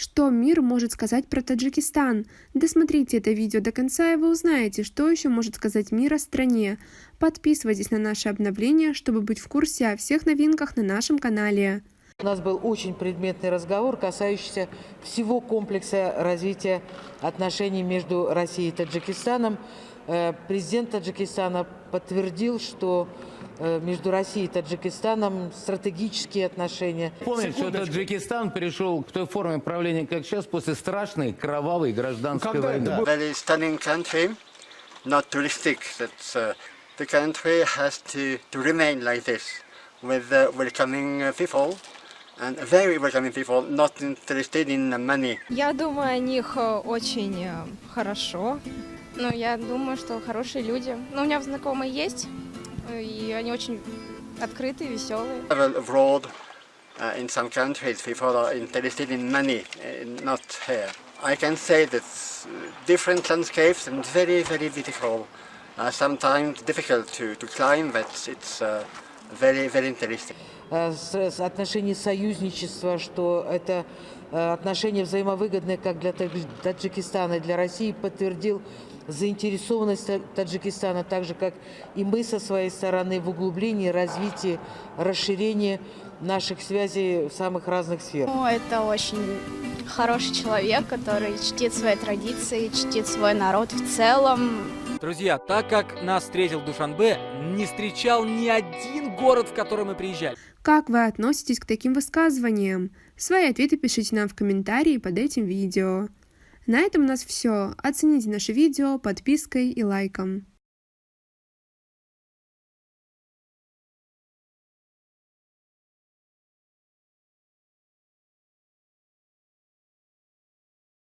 Что мир может сказать про Таджикистан? Досмотрите это видео до конца, и вы узнаете, что еще может сказать мир о стране. Подписывайтесь на наши обновления, чтобы быть в курсе о всех новинках на нашем канале. У нас был очень предметный разговор, касающийся всего комплекса развития отношений между Россией и Таджикистаном. Президент Таджикистана подтвердил, что между Россией и Таджикистаном стратегические отношения. Помните, что Таджикистан перешел к той форме правления, как сейчас, после страшной кровавой гражданской войны. Very stunning country, not touristic. The country has to remain like this, with welcoming people, and very welcoming people, not interested in money. Я думаю о них очень хорошо. Ну, я думаю, что хорошие люди. Ну, у меня знакомые есть, и они очень открытые, веселые. Abroad, in some countries, people are interested in money, not here. I can say that different landscapes and very, very beautiful. Sometimes difficult to climb, but it's very, very interesting. Отношения союзничества, что это отношения взаимовыгодные как для Таджикистана и для России, подтвердил заинтересованность Таджикистана, так же как и мы со своей стороны, в углублении, развитии, расширении наших связей в самых разных сферах. Ну, это очень хороший человек, который чтит свои традиции, чтит свой народ в целом. Друзья, так как нас встретил Душанбе, не встречал ни один город, в который мы приезжали. Как вы относитесь к таким высказываниям? Свои ответы пишите нам в комментарии под этим видео. На этом у нас все. Оцените наше видео подпиской и лайком.